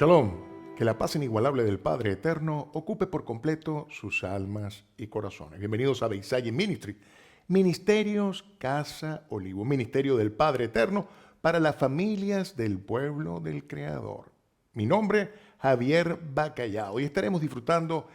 Shalom, que la paz inigualable del Padre Eterno ocupe por completo sus almas y corazones. Bienvenidos a Beisaye Ministry, Ministerios Casa Olivo, ministerio del Padre Eterno para las familias del pueblo del Creador. Mi nombre, Javier Bacallao, y estaremos disfrutando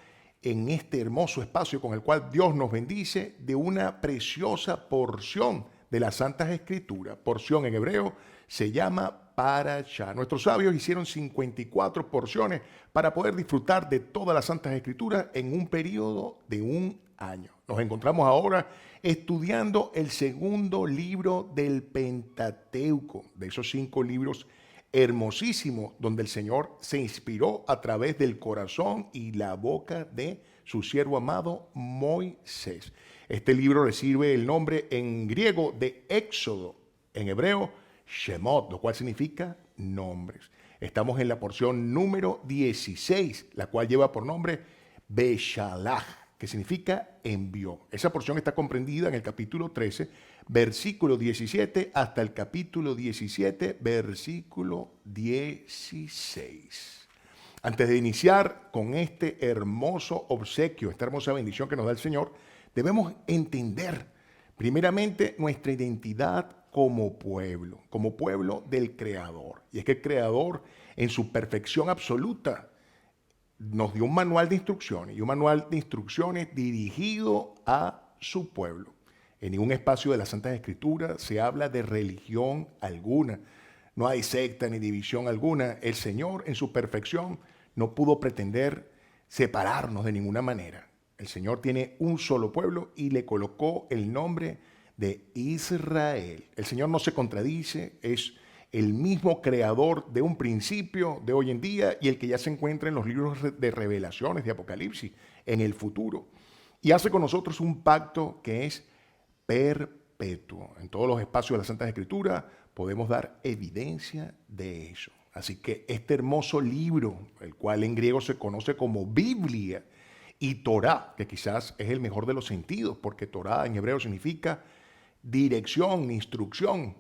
en este hermoso espacio con el cual Dios nos bendice de una preciosa porción de las Santas Escrituras. Porción en hebreo se llama Parashá. Nuestros sabios hicieron 54 porciones para poder disfrutar de todas las Santas Escrituras en un periodo de un año. Nos encontramos ahora estudiando el segundo libro del Pentateuco, de esos 5 libros hermosísimos donde el Señor se inspiró a través del corazón y la boca de su siervo amado Moisés. Este libro recibe el nombre en griego de Éxodo, en hebreo Shemot, lo cual significa nombres. Estamos en la porción número 16, la cual lleva por nombre Beshalach, que significa envió. Esa porción está comprendida en el capítulo 13, versículo 17, hasta el capítulo 17, versículo 16. Antes de iniciar con este hermoso obsequio, esta hermosa bendición que nos da el Señor, debemos entender primeramente nuestra identidad como pueblo del Creador. Y es que el Creador, en su perfección absoluta, nos dio un manual de instrucciones, y un manual de instrucciones dirigido a su pueblo. En ningún espacio de las Santas Escrituras se habla de religión alguna. No hay secta ni división alguna. El Señor, en su perfección, no pudo pretender separarnos de ninguna manera. El Señor tiene un solo pueblo y le colocó el nombre de Israel. El Señor no se contradice, es el mismo creador de un principio, de hoy en día, y el que ya se encuentra en los libros de Revelaciones, de Apocalipsis, en el futuro. Y hace con nosotros un pacto que es perpetuo. En todos los espacios de las Santas Escrituras podemos dar evidencia de eso. Así que este hermoso libro, el cual en griego se conoce como Biblia, y Torá, que quizás es el mejor de los sentidos, porque Torá en hebreo significa dirección, instrucción,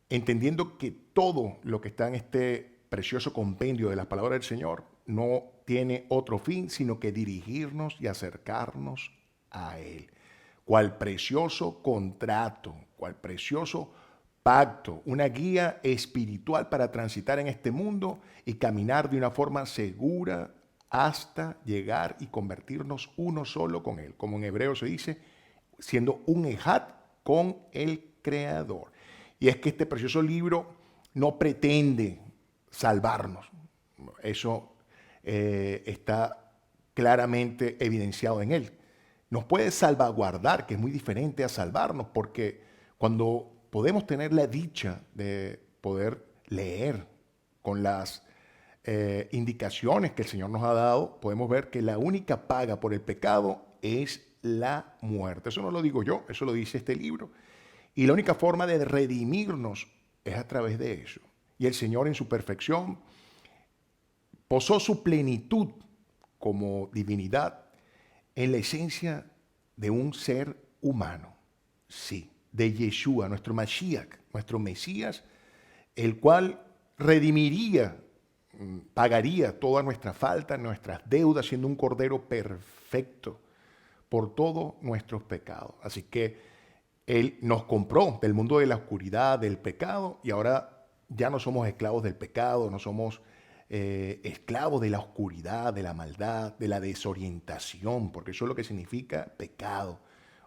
entendiendo que todo lo que está en este precioso compendio de las palabras del Señor no tiene otro fin, sino que dirigirnos y acercarnos a Él. Cual precioso contrato, cual precioso pacto, una guía espiritual para transitar en este mundo y caminar de una forma segura hasta llegar y convertirnos uno solo con Él. Como en hebreo se dice, siendo un ejad con el Creador. Y es que este precioso libro no pretende salvarnos. Eso está claramente evidenciado en él. Nos puede salvaguardar, que es muy diferente a salvarnos, porque cuando podemos tener la dicha de poder leer con las indicaciones que el Señor nos ha dado, podemos ver que la única paga por el pecado es la muerte. Eso no lo digo yo, eso lo dice este libro. Y la única forma de redimirnos es a través de eso. Y el Señor en su perfección posó su plenitud como divinidad en la esencia de un ser humano. Sí, de Yeshua, nuestro Mashiach, nuestro Mesías, el cual redimiría, pagaría toda nuestra falta, nuestras deudas, siendo un cordero perfecto por todos nuestros pecados. Así que Él nos compró del mundo de la oscuridad, del pecado, y ahora ya no somos esclavos del pecado, no somos esclavos de la oscuridad, de la maldad, de la desorientación, porque eso es lo que significa pecado,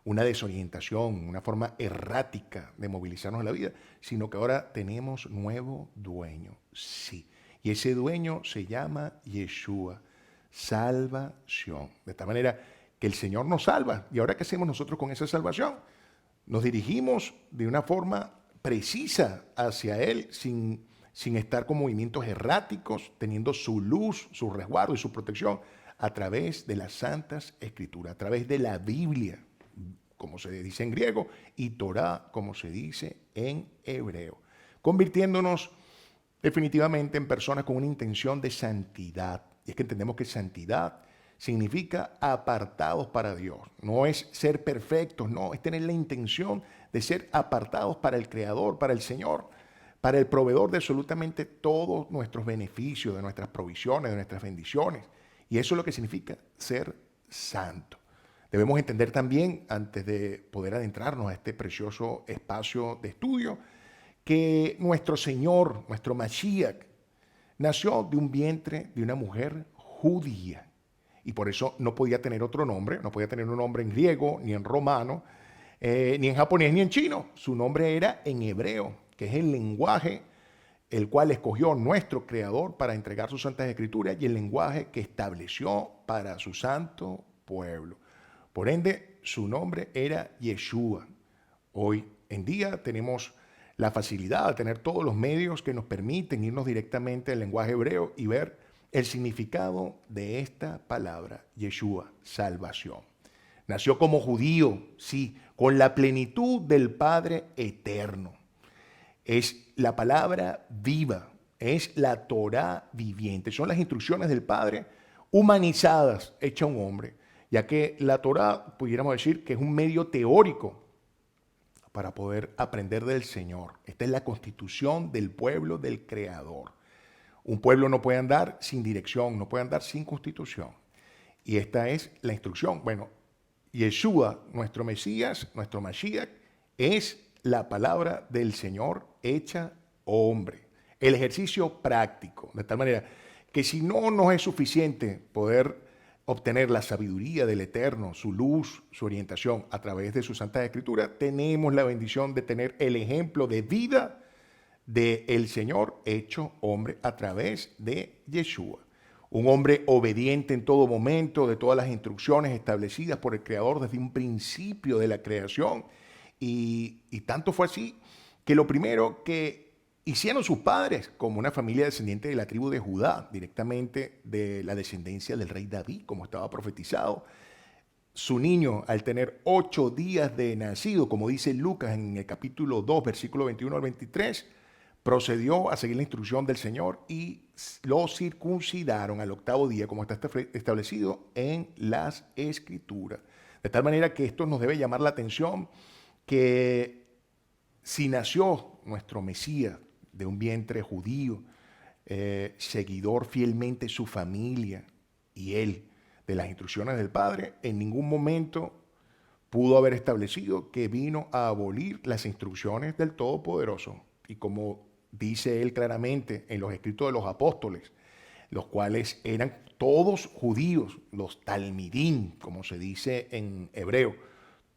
una desorientación, una forma errática de movilizarnos en la vida, sino que ahora tenemos nuevo dueño, sí. Y ese dueño se llama Yeshua, salvación. De esta manera que el Señor nos salva. ¿Y ahora qué hacemos nosotros con esa salvación? Nos dirigimos de una forma precisa hacia Él, sin estar con movimientos erráticos, teniendo su luz, su resguardo y su protección a través de las Santas Escrituras, a través de la Biblia, como se dice en griego, y Torá, como se dice en hebreo, convirtiéndonos definitivamente en personas con una intención de santidad. Y es que entendemos que santidad significa apartados para Dios. No es ser perfectos, no, es tener la intención de ser apartados para el Creador, para el Señor, para el proveedor de absolutamente todos nuestros beneficios, de nuestras provisiones, de nuestras bendiciones. Y eso es lo que significa ser santo. Debemos entender también, antes de poder adentrarnos a este precioso espacio de estudio, que nuestro Señor, nuestro Mashiach, nació de un vientre de una mujer judía. Y por eso no podía tener otro nombre, no podía tener un nombre en griego, ni en romano, ni en japonés, ni en chino. Su nombre era en hebreo, que es el lenguaje el cual escogió nuestro Creador para entregar sus santas escrituras y el lenguaje que estableció para su santo pueblo. Por ende, su nombre era Yeshua. Hoy en día tenemos la facilidad de tener todos los medios que nos permiten irnos directamente al lenguaje hebreo y ver el significado de esta palabra, Yeshua, salvación. Nació como judío, sí, con la plenitud del Padre eterno. Es la palabra viva, es la Torá viviente. Son las instrucciones del Padre humanizadas, hecha un hombre, ya que la Torá, pudiéramos decir, que es un medio teórico para poder aprender del Señor. Esta es la constitución del pueblo del Creador. Un pueblo no puede andar sin dirección, no puede andar sin constitución. Y esta es la instrucción. Bueno, Yeshua, nuestro Mesías, nuestro Mashiach, es la palabra del Señor hecha hombre. El ejercicio práctico, de tal manera que si no nos es suficiente poder obtener la sabiduría del Eterno, su luz, su orientación a través de su Santa Escritura, tenemos la bendición de tener el ejemplo de vida del Señor hecho hombre a través de Yeshua. Un hombre obediente en todo momento de todas las instrucciones establecidas por el Creador desde un principio de la creación. Y tanto fue así que lo primero que hicieron sus padres, como una familia descendiente de la tribu de Judá, directamente de la descendencia del rey David, como estaba profetizado, su niño, al tener 8 días de nacido, como dice Lucas en el capítulo 2, versículo 21 al 23, procedió a seguir la instrucción del Señor y lo circuncidaron al 8º día, como está establecido en las Escrituras. De tal manera que esto nos debe llamar la atención, que si nació nuestro Mesías de un vientre judío, seguidor fielmente su familia y él de las instrucciones del Padre, en ningún momento pudo haber establecido que vino a abolir las instrucciones del Todopoderoso. Y como dice él claramente en los escritos de los apóstoles, los cuales eran todos judíos, los talmidín, como se dice en hebreo,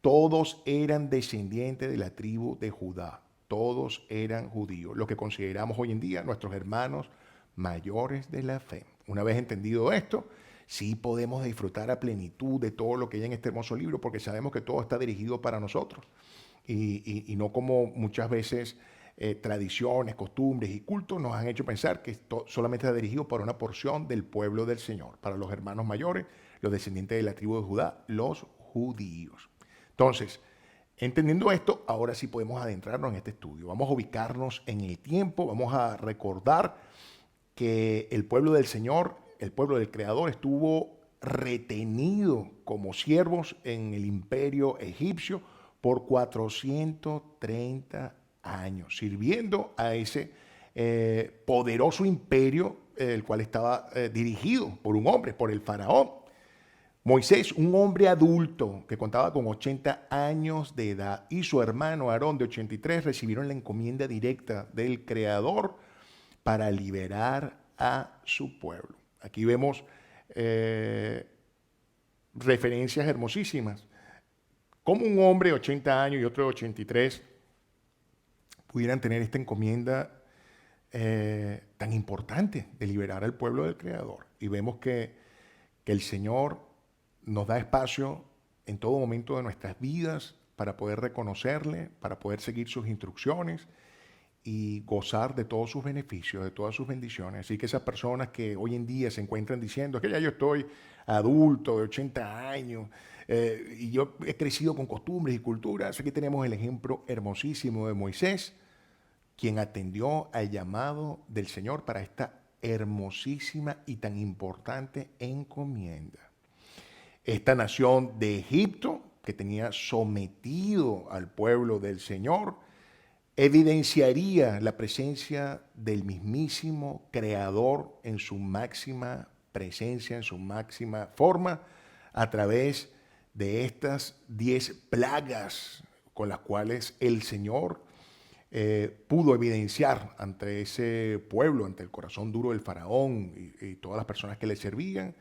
todos eran descendientes de la tribu de Judá, todos eran judíos, lo que consideramos hoy en día nuestros hermanos mayores de la fe. Una vez entendido esto, sí podemos disfrutar a plenitud de todo lo que hay en este hermoso libro, porque sabemos que todo está dirigido para nosotros y no como muchas veces tradiciones, costumbres y cultos nos han hecho pensar que esto solamente está dirigido para una porción del pueblo del Señor, para los hermanos mayores, los descendientes de la tribu de Judá, los judíos. Entonces, entendiendo esto, ahora sí podemos adentrarnos en este estudio. Vamos a ubicarnos en el tiempo, vamos a recordar que el pueblo del Señor, el pueblo del Creador, estuvo retenido como siervos en el imperio egipcio por 430 años, sirviendo a ese poderoso imperio, el cual estaba dirigido por un hombre, por el faraón. Moisés, un hombre adulto que contaba con 80 años de edad, y su hermano Aarón, de 83, recibieron la encomienda directa del Creador para liberar a su pueblo. Aquí vemos referencias hermosísimas. Cómo un hombre de 80 años y otro de 83 pudieran tener esta encomienda tan importante de liberar al pueblo del Creador. Y vemos que el Señor nos da espacio en todo momento de nuestras vidas para poder reconocerle, para poder seguir sus instrucciones y gozar de todos sus beneficios, de todas sus bendiciones. Así que esas personas que hoy en día se encuentran diciendo que ya yo estoy adulto de 80 años y yo he crecido con costumbres y culturas, aquí tenemos el ejemplo hermosísimo de Moisés, quien atendió al llamado del Señor para esta hermosísima y tan importante encomienda. Esta nación de Egipto, que tenía sometido al pueblo del Señor, evidenciaría la presencia del mismísimo Creador en su máxima presencia, en su máxima forma, a través de estas 10 plagas con las cuales el Señor pudo evidenciar ante ese pueblo, ante el corazón duro del faraón y todas las personas que le servían,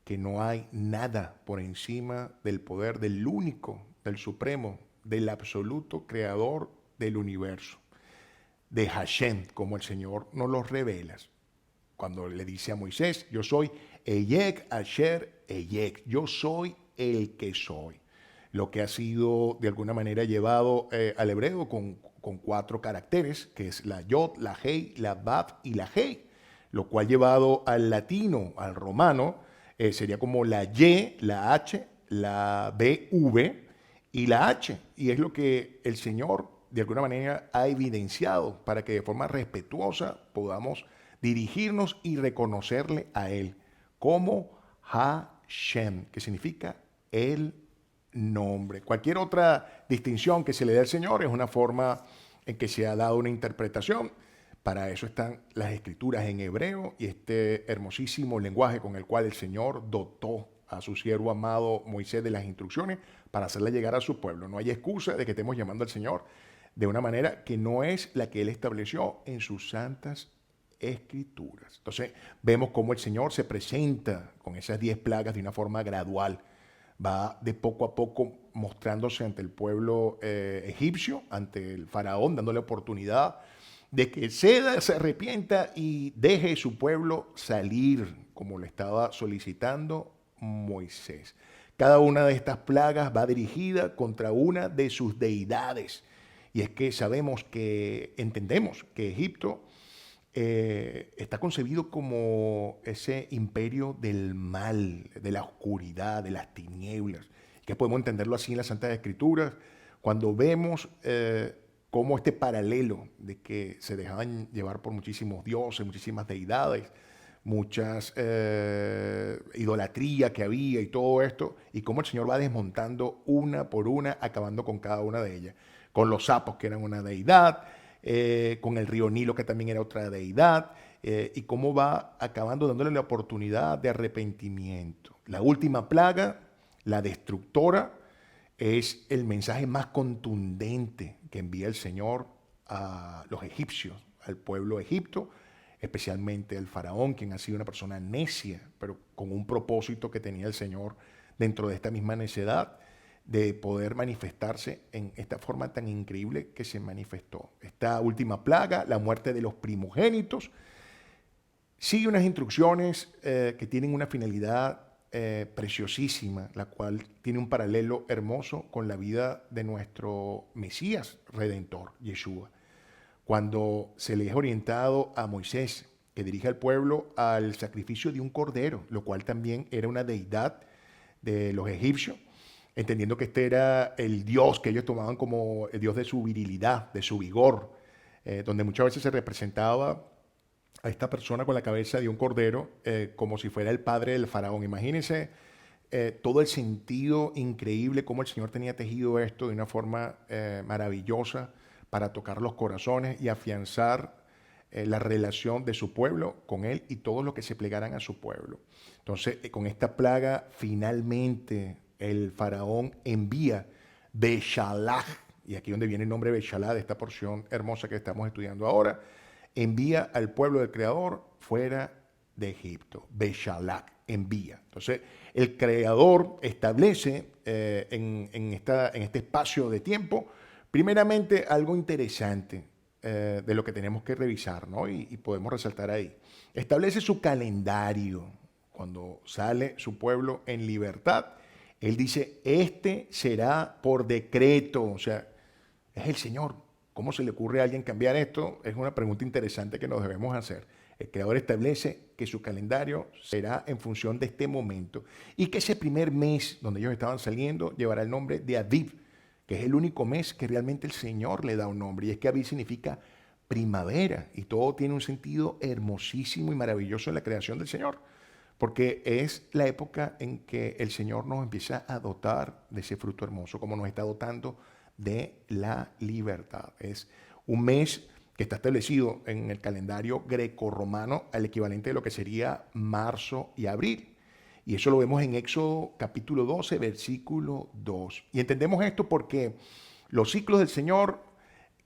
que no hay nada por encima del poder del único, del supremo, del absoluto creador del universo, de Hashem, como el Señor nos lo revela. Cuando le dice a Moisés, yo soy Eyek Asher Eyek, yo soy el que soy. Lo que ha sido de alguna manera llevado al hebreo con 4 caracteres, que es la Yod, la Hei, la Vav y la Hei, lo cual llevado al latino, al romano, sería como la Y, la H, la BV y la H. Y es lo que el Señor de alguna manera ha evidenciado para que de forma respetuosa podamos dirigirnos y reconocerle a Él como Hashem, que significa el nombre. Cualquier otra distinción que se le dé al Señor es una forma en que se ha dado una interpretación. Para eso están las escrituras en hebreo y este hermosísimo lenguaje con el cual el Señor dotó a su siervo amado Moisés de las instrucciones para hacerle llegar a su pueblo. No hay excusa de que estemos llamando al Señor de una manera que no es la que Él estableció en sus santas escrituras. Entonces vemos cómo el Señor se presenta con esas 10 plagas de una forma gradual. Va de poco a poco mostrándose ante el pueblo egipcio, ante el faraón, dándole oportunidad de que ceda, se arrepienta y deje su pueblo salir, como le estaba solicitando Moisés. Cada una de estas plagas va dirigida contra una de sus deidades. Y es que sabemos que, entendemos que Egipto está concebido como ese imperio del mal, de la oscuridad, de las tinieblas, que podemos entenderlo así en las Santas Escrituras, cuando vemos cómo este paralelo de que se dejaban llevar por muchísimos dioses, muchísimas deidades, muchas idolatría que había y todo esto, y cómo el Señor va desmontando una por una, acabando con cada una de ellas, con los sapos que eran una deidad, con el río Nilo que también era otra deidad, y cómo va acabando dándole la oportunidad de arrepentimiento. La última plaga, la destructora, es el mensaje más contundente que envía el Señor a los egipcios, al pueblo de Egipto, especialmente al faraón, quien ha sido una persona necia, pero con un propósito que tenía el Señor dentro de esta misma necedad, de poder manifestarse en esta forma tan increíble que se manifestó. Esta última plaga, la muerte de los primogénitos, sigue unas instrucciones que tienen una finalidad preciosísima, la cual tiene un paralelo hermoso con la vida de nuestro Mesías Redentor, Yeshua. Cuando se le es orientado a Moisés, que dirige al pueblo al sacrificio de un cordero, lo cual también era una deidad de los egipcios, entendiendo que este era el dios que ellos tomaban como el dios de su virilidad, de su vigor, donde muchas veces se representaba a esta persona con la cabeza de un cordero como si fuera el padre del faraón. Imagínense todo el sentido increíble, cómo el Señor tenía tejido esto de una forma maravillosa para tocar los corazones y afianzar la relación de su pueblo con Él y todos los que se plegaran a su pueblo. Entonces, con esta plaga, finalmente el faraón envía Beshalach, y aquí donde viene el nombre Beshalach de esta porción hermosa que estamos estudiando ahora, envía al pueblo del Creador fuera de Egipto. Beshalach, envía. Entonces, el Creador establece en este espacio de tiempo, primeramente, algo interesante de lo que tenemos que revisar, ¿no? Y podemos resaltar ahí. Establece su calendario. Cuando sale su pueblo en libertad, Él dice, este será por decreto. O sea, es el Señor. ¿Cómo se le ocurre a alguien cambiar esto? Es una pregunta interesante que nos debemos hacer. El Creador establece que su calendario será en función de este momento y que ese primer mes donde ellos estaban saliendo llevará el nombre de Aviv, que es el único mes que realmente el Señor le da un nombre. Y es que Aviv significa primavera y todo tiene un sentido hermosísimo y maravilloso en la creación del Señor, porque es la época en que el Señor nos empieza a dotar de ese fruto hermoso, como nos está dotando de la libertad. Es un mes que está establecido en el calendario grecorromano al equivalente de lo que sería marzo y abril. Y eso lo vemos en Éxodo capítulo 12, versículo 2. Y entendemos esto porque los ciclos del Señor,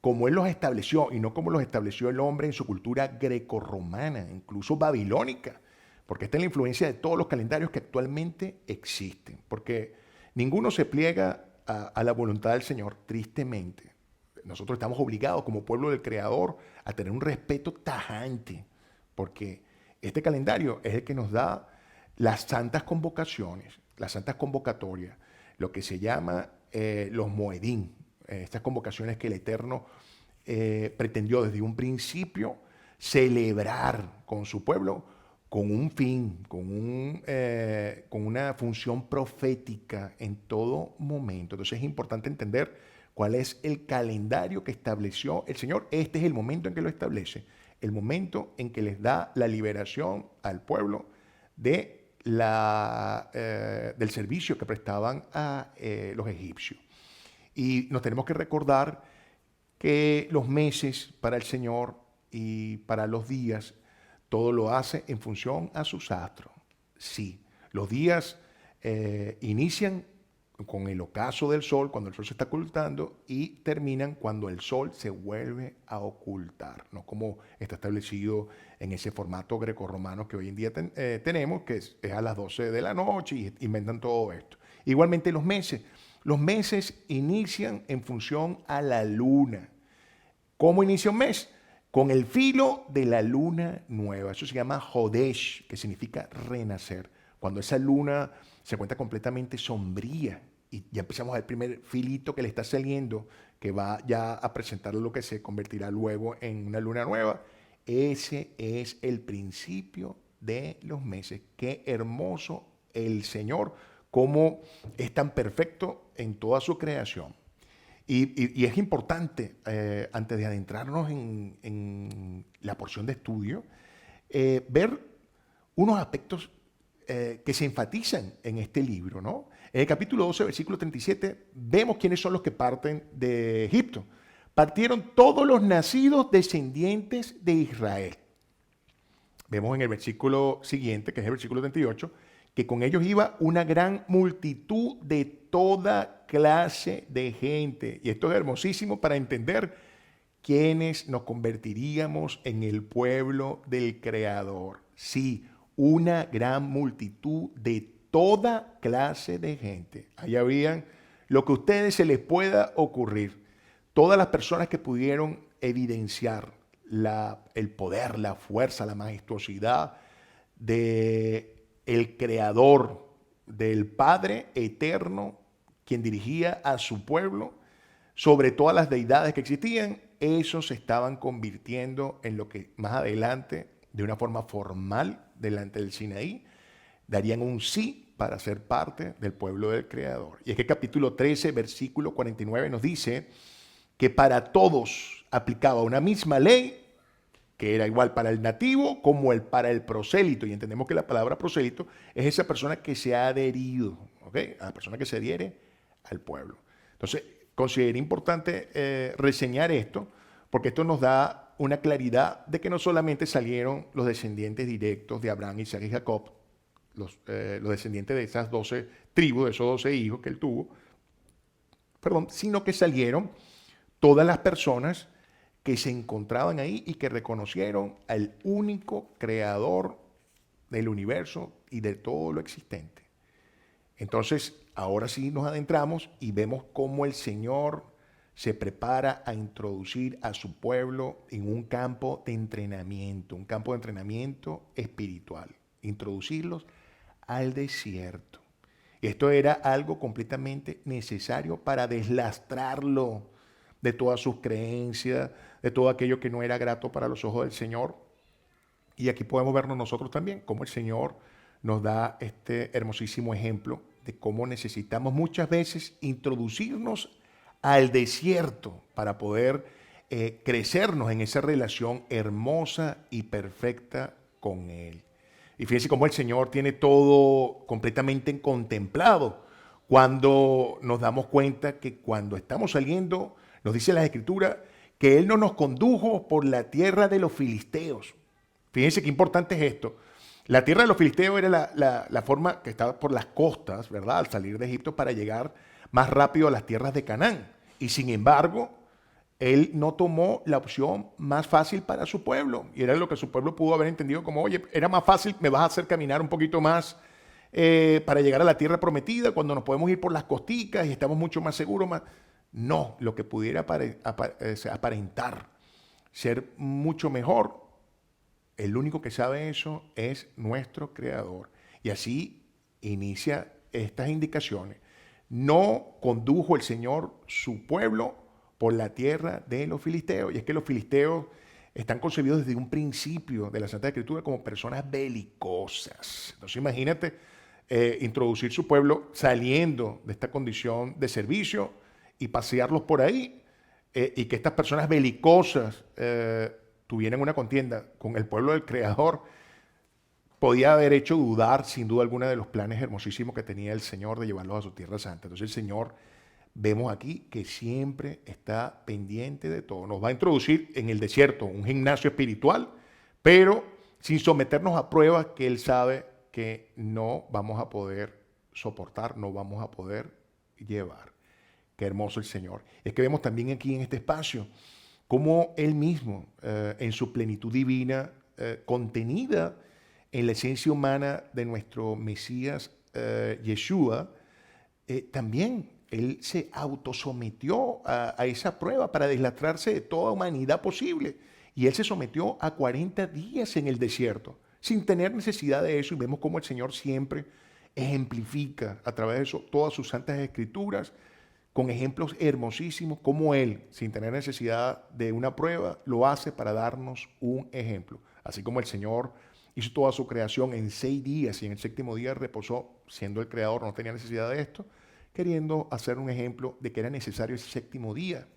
como Él los estableció y no como los estableció el hombre en su cultura grecorromana, incluso babilónica, porque esta es la influencia de todos los calendarios que actualmente existen, porque ninguno se pliega a la voluntad del Señor, tristemente. Nosotros estamos obligados como pueblo del Creador a tener un respeto tajante, porque este calendario es el que nos da las santas convocaciones, las santas convocatorias, lo que se llama los Moedín, estas convocaciones que el Eterno pretendió desde un principio celebrar con su pueblo con un fin, con una función profética en todo momento. Entonces es importante entender cuál es el calendario que estableció el Señor. Este es el momento en que lo establece, el momento en que les da la liberación al pueblo del servicio que prestaban a los egipcios. Y nos tenemos que recordar que los meses para el Señor y para los días, todo lo hace en función a sus astros. Sí, los días inician con el ocaso del sol, cuando el sol se está ocultando, y terminan cuando el sol se vuelve a ocultar, no como está establecido en ese formato grecorromano que hoy en día tenemos, que es a las 12 de la noche y inventan todo esto. Igualmente los meses inician en función a la luna. ¿Cómo inicia un mes? Con el filo de la luna nueva. Eso se llama Hodesh, que significa renacer. Cuando esa luna se encuentra completamente sombría y ya empezamos a ver el primer filito que le está saliendo, que va ya a presentar lo que se convertirá luego en una luna nueva. Ese es el principio de los meses. Qué hermoso el Señor, cómo es tan perfecto en toda su creación. Y es importante, antes de adentrarnos en la porción de estudio, ver unos aspectos que se enfatizan en este libro, ¿no? En el capítulo 12, versículo 37, vemos quiénes son los que parten de Egipto. Partieron todos los nacidos descendientes de Israel. Vemos en el versículo siguiente, que es el versículo 38, que con ellos iba una gran multitud de toda clase de gente. Y esto es hermosísimo para entender quiénes nos convertiríamos en el pueblo del Creador. Sí, una gran multitud de toda clase de gente. Ahí habían lo que a ustedes se les pueda ocurrir. Todas las personas que pudieron evidenciar el poder, la fuerza, la majestuosidad de el Creador, del Padre eterno, quien dirigía a su pueblo sobre todas las deidades que existían, esos se estaban convirtiendo en lo que más adelante, de una forma formal, delante del Sinaí, darían un sí para ser parte del pueblo del Creador. Y es que el capítulo 13, versículo 49 nos dice que para todos aplicaba una misma ley, que era igual para el nativo como para el prosélito. Y entendemos que la palabra prosélito es esa persona que se ha adherido, ¿ok? A la persona que se adhiere al pueblo. Entonces, consideré importante reseñar esto, porque esto nos da una claridad de que no solamente salieron los descendientes directos de Abraham, Isaac y Jacob, los descendientes de esas 12 tribus, de esos 12 hijos que él tuvo, sino que salieron todas las personas que se encontraban ahí y que reconocieron al único creador del universo y de todo lo existente. Entonces, ahora sí nos adentramos y vemos cómo el Señor se prepara a introducir a su pueblo en un campo de entrenamiento espiritual, introducirlos al desierto. Esto era algo completamente necesario para deslastrarlo de todas sus creencias, de todo aquello que no era grato para los ojos del Señor. Y aquí podemos vernos nosotros también, cómo el Señor nos da este hermosísimo ejemplo de cómo necesitamos muchas veces introducirnos al desierto para poder crecernos en esa relación hermosa y perfecta con Él. Y fíjense cómo el Señor tiene todo completamente contemplado cuando nos damos cuenta que cuando estamos saliendo, nos dice la Escritura que Él no nos condujo por la tierra de los filisteos. Fíjense qué importante es esto. La tierra de los filisteos era la forma que estaba por las costas, ¿verdad? Al salir de Egipto para llegar más rápido a las tierras de Canaán. Y sin embargo, Él no tomó la opción más fácil para su pueblo. Y era lo que su pueblo pudo haber entendido como, oye, era más fácil, me vas a hacer caminar un poquito más para llegar a la tierra prometida, cuando nos podemos ir por las costicas y estamos mucho más seguros. No, lo que pudiera aparentar ser mucho mejor, el único que sabe eso es nuestro Creador. Y así inicia estas indicaciones. No condujo el Señor su pueblo por la tierra de los filisteos. Y es que los filisteos están concebidos desde un principio de la Santa Escritura como personas belicosas. Entonces imagínate introducir su pueblo saliendo de esta condición de servicio y pasearlos por ahí, y que estas personas belicosas tuvieran una contienda con el pueblo del Creador, podía haber hecho dudar sin duda alguna de los planes hermosísimos que tenía el Señor de llevarlos a su tierra santa. Entonces el Señor, vemos aquí que siempre está pendiente de todo. Nos va a introducir en el desierto un gimnasio espiritual, pero sin someternos a pruebas que Él sabe que no vamos a poder soportar, no vamos a poder llevar. Qué hermoso el Señor. Es que vemos también aquí en este espacio cómo Él mismo, en su plenitud divina, contenida en la esencia humana de nuestro Mesías Yeshua, también Él se autosometió a esa prueba para deslastrarse de toda humanidad posible. Y Él se sometió a 40 días en el desierto, sin tener necesidad de eso. Y vemos cómo el Señor siempre ejemplifica a través de eso todas sus santas escrituras, con ejemplos hermosísimos, como Él, sin tener necesidad de una prueba, lo hace para darnos un ejemplo. Así como el Señor hizo toda su creación en 6 días y en el 7º día reposó, siendo el Creador, no tenía necesidad de esto, queriendo hacer un ejemplo de que era necesario ese 7º día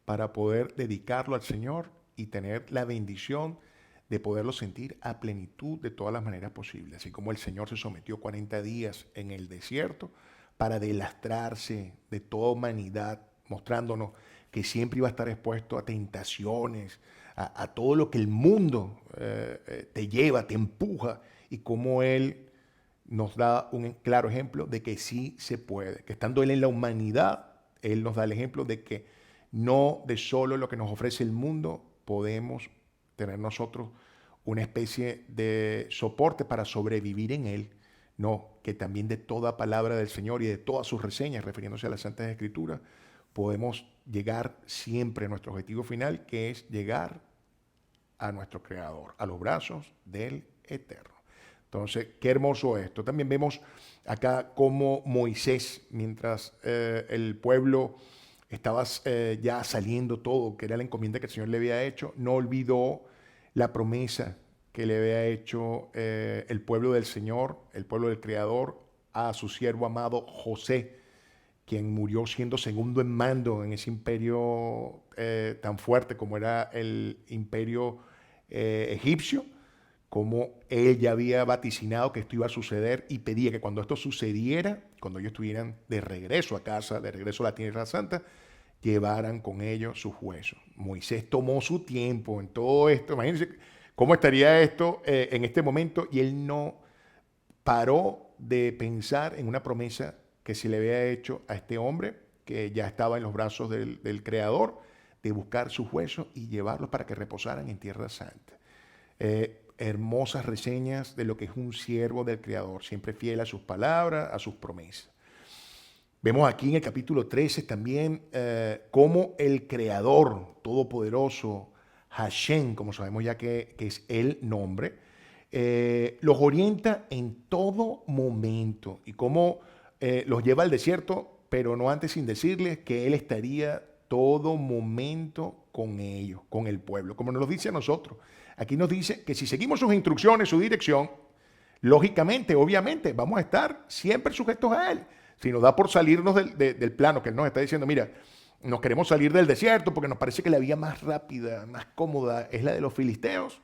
para poder dedicarlo al Señor y tener la bendición de poderlo sentir a plenitud de todas las maneras posibles. Así como el Señor se sometió 40 días en el desierto para delastrarse de toda humanidad, mostrándonos que siempre iba a estar expuesto a tentaciones, a todo lo que el mundo te lleva, te empuja, y cómo Él nos da un claro ejemplo de que sí se puede, que estando Él en la humanidad, Él nos da el ejemplo de que no de solo lo que nos ofrece el mundo podemos tener nosotros una especie de soporte para sobrevivir en Él. No, que también de toda palabra del Señor y de todas sus reseñas, refiriéndose a las Santas Escrituras, podemos llegar siempre a nuestro objetivo final, que es llegar a nuestro Creador, a los brazos del Eterno. Entonces, qué hermoso esto. También vemos acá cómo Moisés, mientras el pueblo estaba ya saliendo todo, que era la encomienda que el Señor le había hecho, no olvidó la promesa que le había hecho el pueblo del Señor, el pueblo del Creador, a su siervo amado José, quien murió siendo segundo en mando en ese imperio tan fuerte como era el imperio egipcio, como él ya había vaticinado que esto iba a suceder y pedía que cuando esto sucediera, cuando ellos estuvieran de regreso a casa, de regreso a la Tierra Santa, llevaran con ellos sus huesos. Moisés tomó su tiempo en todo esto. Imagínense cómo estaría esto en este momento, y él no paró de pensar en una promesa que se le había hecho a este hombre, que ya estaba en los brazos del Creador, de buscar sus huesos y llevarlos para que reposaran en Tierra Santa. Hermosas reseñas de lo que es un siervo del Creador, siempre fiel a sus palabras, a sus promesas. Vemos aquí en el capítulo 13 también cómo el Creador Todopoderoso, Hashem, como sabemos ya que es el nombre, los orienta en todo momento, y cómo los lleva al desierto, pero no antes sin decirles que Él estaría todo momento con ellos, con el pueblo, como nos lo dice a nosotros. Aquí nos dice que si seguimos sus instrucciones, su dirección, lógicamente, obviamente, vamos a estar siempre sujetos a Él. Si nos da por salirnos del plano, que Él nos está diciendo, mira, nos queremos salir del desierto porque nos parece que la vía más rápida, más cómoda es la de los filisteos,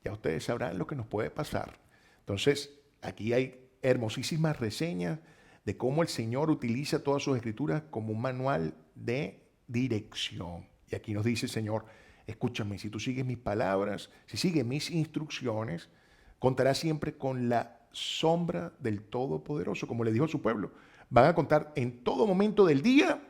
ya ustedes sabrán lo que nos puede pasar. Entonces, aquí hay hermosísimas reseñas de cómo el Señor utiliza todas sus escrituras como un manual de dirección. Y aquí nos dice el Señor, escúchame, si tú sigues mis palabras, si sigues mis instrucciones, contarás siempre con la sombra del Todopoderoso, como le dijo a su pueblo. Van a contar en todo momento del día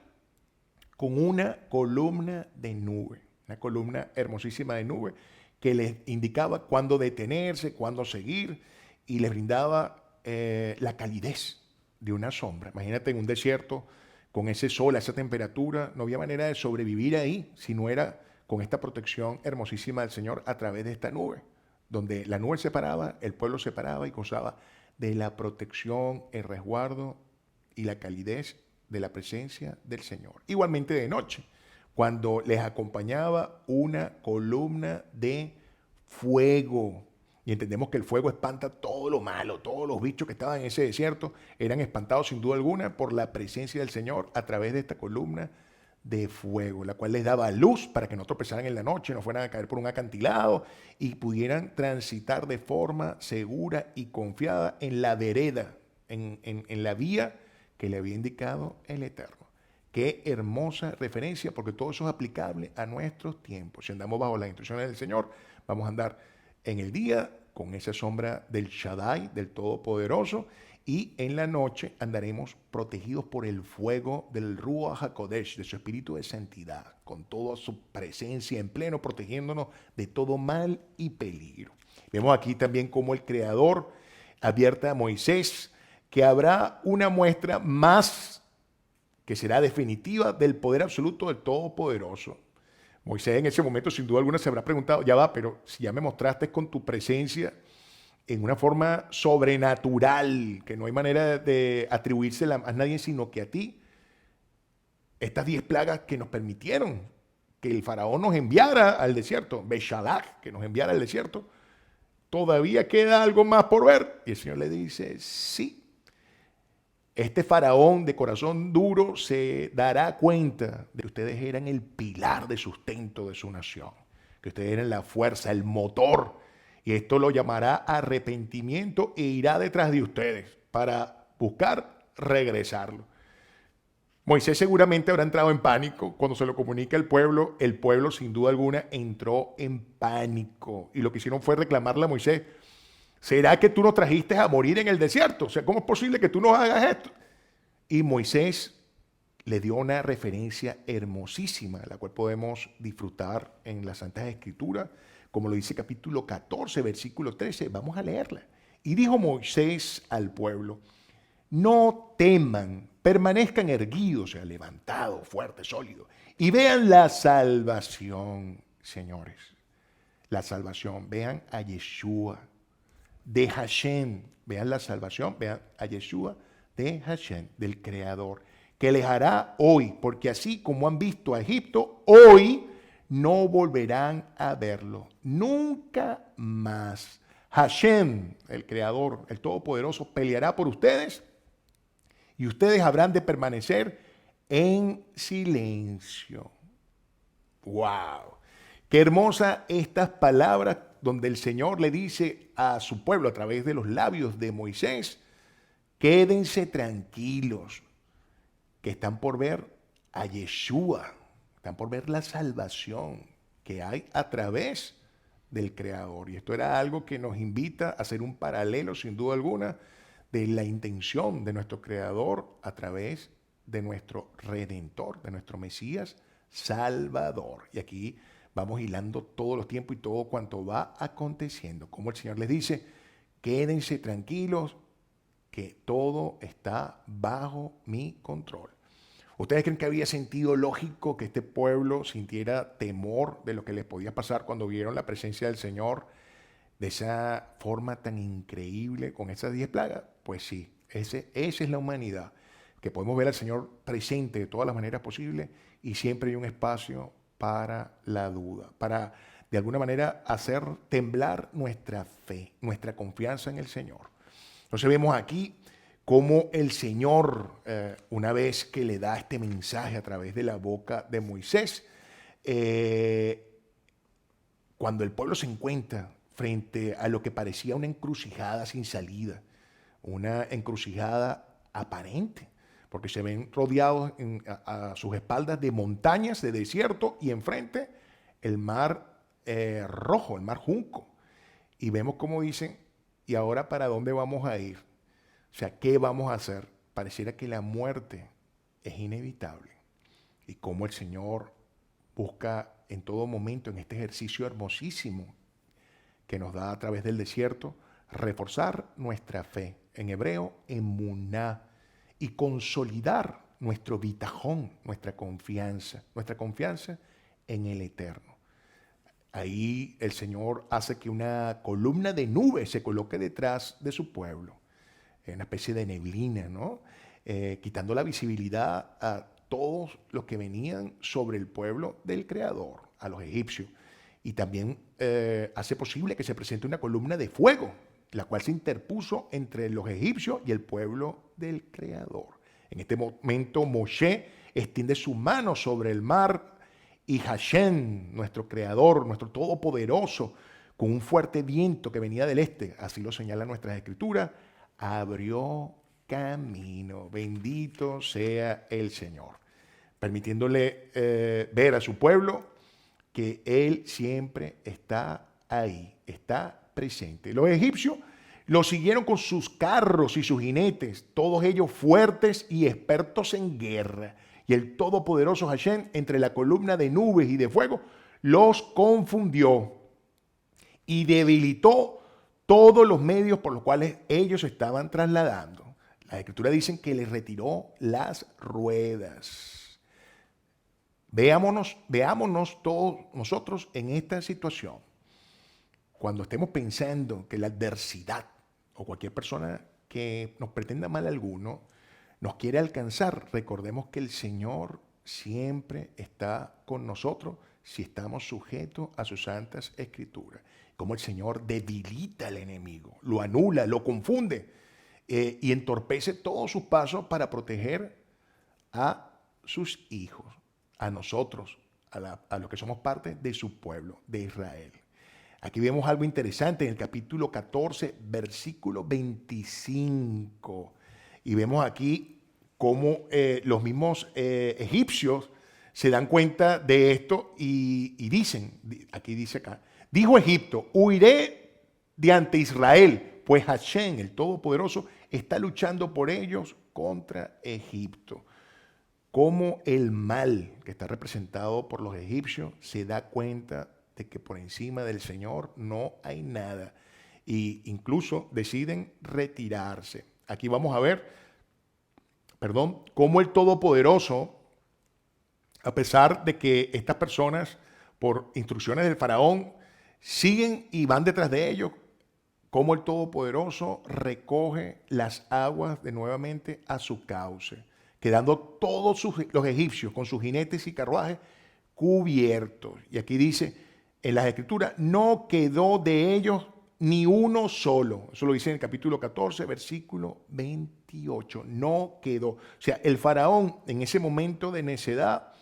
con una columna de nube, una columna hermosísima de nube que les indicaba cuándo detenerse, cuándo seguir y les brindaba la calidez de una sombra. Imagínate en un desierto con ese sol, esa temperatura, no había manera de sobrevivir ahí si no era con esta protección hermosísima del Señor a través de esta nube, donde la nube separaba, el pueblo separaba y gozaba de la protección, el resguardo y la calidez de la presencia del Señor. Igualmente de noche, cuando les acompañaba una columna de fuego. Y entendemos que el fuego espanta todo lo malo, todos los bichos que estaban en ese desierto eran espantados sin duda alguna por la presencia del Señor a través de esta columna de fuego, la cual les daba luz para que no tropezaran en la noche, no fueran a caer por un acantilado y pudieran transitar de forma segura y confiada en la vereda, en la vía que le había indicado el Eterno. Qué hermosa referencia, porque todo eso es aplicable a nuestros tiempos. Si andamos bajo las instrucciones del Señor, vamos a andar en el día con esa sombra del Shaddai, del Todopoderoso, y en la noche andaremos protegidos por el fuego del Ruach HaKodesh, de su espíritu de santidad, con toda su presencia en pleno, protegiéndonos de todo mal y peligro. Vemos aquí también cómo el Creador advierte a Moisés que habrá una muestra más que será definitiva del poder absoluto del Todopoderoso. Moisés en ese momento sin duda alguna se habrá preguntado, ya va, pero si ya me mostraste con tu presencia en una forma sobrenatural, que no hay manera de atribuírsela a nadie sino que a ti, estas 10 plagas que nos permitieron que el faraón nos enviara al desierto, Beshalach, que nos enviara al desierto, todavía queda algo más por ver. Y el Señor le dice, sí. Este faraón de corazón duro se dará cuenta de que ustedes eran el pilar de sustento de su nación, que ustedes eran la fuerza, el motor, y esto lo llamará arrepentimiento e irá detrás de ustedes para buscar regresarlo. Moisés seguramente habrá entrado en pánico cuando se lo comunica al pueblo. El pueblo sin duda alguna entró en pánico y lo que hicieron fue reclamarle a Moisés, ¿será que tú nos trajiste a morir en el desierto? O sea, ¿cómo es posible que tú nos hagas esto? Y Moisés le dio una referencia hermosísima, la cual podemos disfrutar en las Santas Escrituras, como lo dice capítulo 14, versículo 13. Vamos a leerla. Y dijo Moisés al pueblo, no teman, permanezcan erguidos, o sea, levantados, fuertes, sólidos, y vean la salvación, señores. La salvación, vean a Yeshua de Hashem, vean la salvación, vean a Yeshua de Hashem, del Creador, que les hará hoy, porque así como han visto a Egipto, hoy no volverán a verlo, nunca más. Hashem, el Creador, el Todopoderoso, peleará por ustedes y ustedes habrán de permanecer en silencio. ¡Wow! Qué hermosa estas palabras donde el Señor le dice a su pueblo a través de los labios de Moisés, quédense tranquilos, que están por ver a Yeshua, están por ver la salvación que hay a través del Creador. Y esto era algo que nos invita a hacer un paralelo, sin duda alguna, de la intención de nuestro Creador a través de nuestro Redentor, de nuestro Mesías Salvador. Y aquí vamos hilando todos los tiempos y todo cuanto va aconteciendo. Como el Señor les dice, quédense tranquilos, que todo está bajo mi control. ¿Ustedes creen que había sentido lógico que este pueblo sintiera temor de lo que les podía pasar cuando vieron la presencia del Señor de esa forma tan increíble con esas 10 plagas? Pues sí, esa es la humanidad, que podemos ver al Señor presente de todas las maneras posibles y siempre hay un espacio para la duda, para de alguna manera hacer temblar nuestra fe, nuestra confianza en el Señor. Entonces vemos aquí cómo el Señor, una vez que le da este mensaje a través de la boca de Moisés, cuando el pueblo se encuentra frente a lo que parecía una encrucijada sin salida, una encrucijada aparente, porque se ven rodeados a sus espaldas de montañas, de desierto, y enfrente el mar rojo, el mar Junco. Y vemos como dicen, ¿y ahora para dónde vamos a ir? O sea, ¿qué vamos a hacer? Pareciera que la muerte es inevitable. Y cómo el Señor busca en todo momento, en este ejercicio hermosísimo que nos da a través del desierto, reforzar nuestra fe, en hebreo, emuná, y consolidar nuestro bitajón, nuestra confianza en el Eterno. Ahí el Señor hace que una columna de nube se coloque detrás de su pueblo, una especie de neblina, ¿no? Quitando la visibilidad a todos los que venían sobre el pueblo del Creador, a los egipcios. Y también hace posible que se presente una columna de fuego, la cual se interpuso entre los egipcios y el pueblo del Creador. En este momento Moshe extiende su mano sobre el mar y Hashem, nuestro Creador, nuestro Todopoderoso, con un fuerte viento que venía del este, así lo señalan nuestras escrituras, abrió camino. Bendito sea el Señor, permitiéndole ver a su pueblo que Él siempre está ahí, está presente. Los egipcios lo siguieron con sus carros y sus jinetes, todos ellos fuertes y expertos en guerra. Y el todopoderoso Hashem, entre la columna de nubes y de fuego, los confundió y debilitó todos los medios por los cuales ellos estaban trasladando. Las escrituras dicen que les retiró las ruedas. Veámonos todos nosotros en esta situación. Cuando estemos pensando que la adversidad o cualquier persona que nos pretenda mal alguno nos quiere alcanzar, recordemos que el Señor siempre está con nosotros si estamos sujetos a sus santas escrituras. Como el Señor debilita al enemigo, lo anula, lo confunde y entorpece todos sus pasos para proteger a sus hijos, a nosotros, a los que somos parte de su pueblo, de Israel. Aquí vemos algo interesante en el capítulo 14, versículo 25. Y vemos aquí cómo los mismos egipcios se dan cuenta de esto y dicen, aquí dice acá, dijo Egipto, huiré de ante Israel, pues Hashem, el Todopoderoso, está luchando por ellos contra Egipto. Cómo el mal que está representado por los egipcios se da cuenta de que por encima del Señor no hay nada. Y incluso deciden retirarse. Aquí vamos a ver, cómo el Todopoderoso, a pesar de que estas personas, por instrucciones del faraón, siguen y van detrás de ellos, cómo el Todopoderoso recoge las aguas de nuevamente a su cauce, quedando todos los egipcios con sus jinetes y carruajes cubiertos. Y aquí dice en las escrituras, no quedó de ellos ni uno solo. Eso lo dice en el capítulo 14, versículo 28. No quedó. O sea, el faraón en ese momento de necedad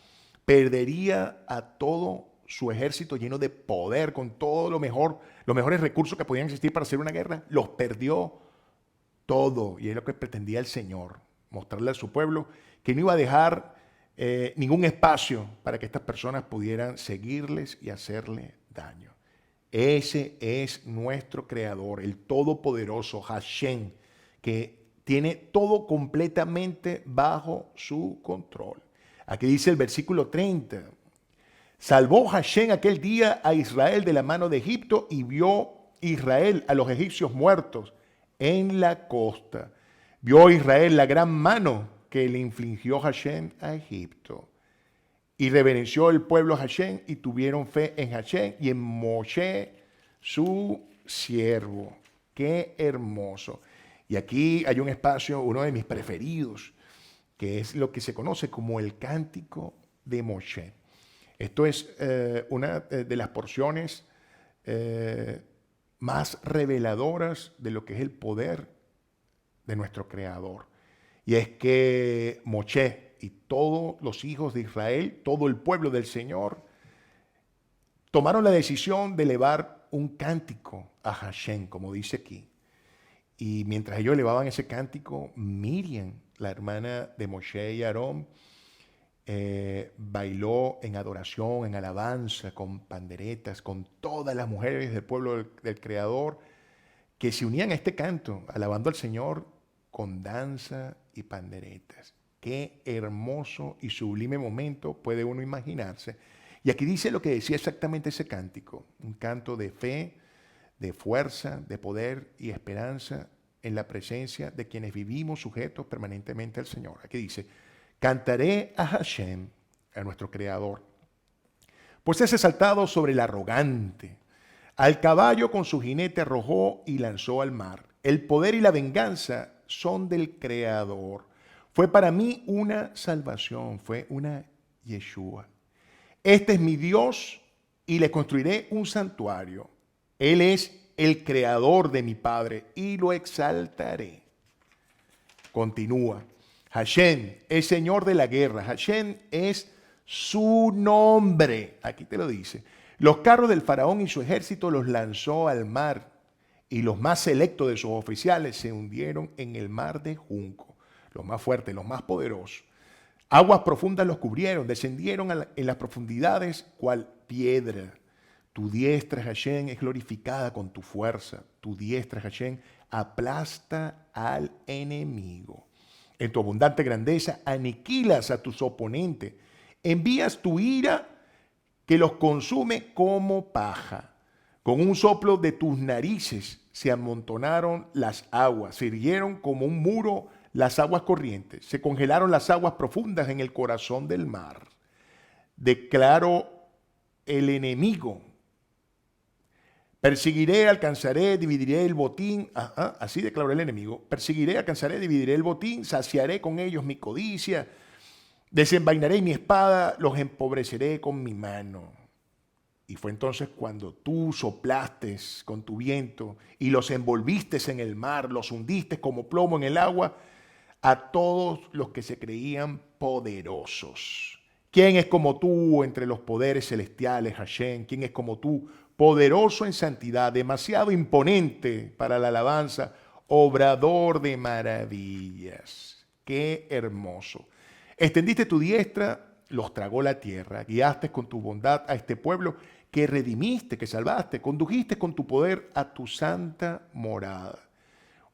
perdería a todo su ejército lleno de poder, con todo lo mejor, los mejores recursos que podían existir para hacer una guerra. Los perdió todo. Y es lo que pretendía el Señor, mostrarle a su pueblo que no iba a dejar ningún espacio para que estas personas pudieran seguirles y hacerle daño. Ese es nuestro Creador, el Todopoderoso, Hashem, que tiene todo completamente bajo su control. Aquí dice el versículo 30, salvó Hashem aquel día a Israel de la mano de Egipto y vio Israel a los egipcios muertos en la costa. Vio Israel la gran mano que le infligió Hashem a Egipto. Y reverenció el pueblo a Hashem y tuvieron fe en Hashem y en Moshe, su siervo. Qué hermoso. Y aquí hay un espacio, uno de mis preferidos, que es lo que se conoce como el Cántico de Moshe. Esto es una de las porciones más reveladoras de lo que es el poder de nuestro Creador. Y es que Moshe y todos los hijos de Israel, todo el pueblo del Señor, tomaron la decisión de elevar un cántico a Hashem, como dice aquí. Y mientras ellos elevaban ese cántico, Miriam, la hermana de Moshe y Aarón, bailó en adoración, en alabanza, con panderetas, con todas las mujeres del pueblo del Creador que se unían a este canto, alabando al Señor con danza y panderetas. Qué hermoso y sublime momento puede uno imaginarse. Y aquí dice lo que decía exactamente ese cántico, un canto de fe, de fuerza, de poder y esperanza en la presencia de quienes vivimos sujetos permanentemente al Señor. Aquí dice, cantaré a Hashem, a nuestro Creador, pues es exaltado sobre el arrogante. Al caballo con su jinete arrojó y lanzó al mar. El poder y la venganza son del Creador. Fue para mí una salvación, fue una Yeshua. Este es mi Dios y le construiré un santuario. Él es el creador de mi Padre y lo exaltaré. Continúa. Hashem es Señor de la guerra. Hashem es su nombre. Aquí te lo dice. Los carros del faraón y su ejército los lanzó al mar y los más selectos de sus oficiales se hundieron en el mar de junco. Los más fuertes, los más poderosos. Aguas profundas los cubrieron, descendieron en las profundidades cual piedra. Tu diestra, Hashem, es glorificada con tu fuerza. Tu diestra, Hashem, aplasta al enemigo. En tu abundante grandeza aniquilas a tus oponentes. Envías tu ira que los consume como paja. Con un soplo de tus narices se amontonaron las aguas, se irguieron como un muro las aguas corrientes, se congelaron las aguas profundas en el corazón del mar. Declaró el enemigo. Perseguiré, alcanzaré, dividiré el botín. Así declaró el enemigo. Perseguiré, alcanzaré, dividiré el botín, saciaré con ellos mi codicia, desenvainaré mi espada, los empobreceré con mi mano. Y fue entonces cuando tú soplaste con tu viento y los envolviste en el mar, los hundiste como plomo en el agua, a todos los que se creían poderosos. ¿Quién es como tú entre los poderes celestiales, Hashem? ¿Quién es como tú, poderoso en santidad, demasiado imponente para la alabanza, obrador de maravillas? ¡Qué hermoso! Extendiste tu diestra, los tragó la tierra, guiaste con tu bondad a este pueblo que redimiste, que salvaste, condujiste con tu poder a tu santa morada.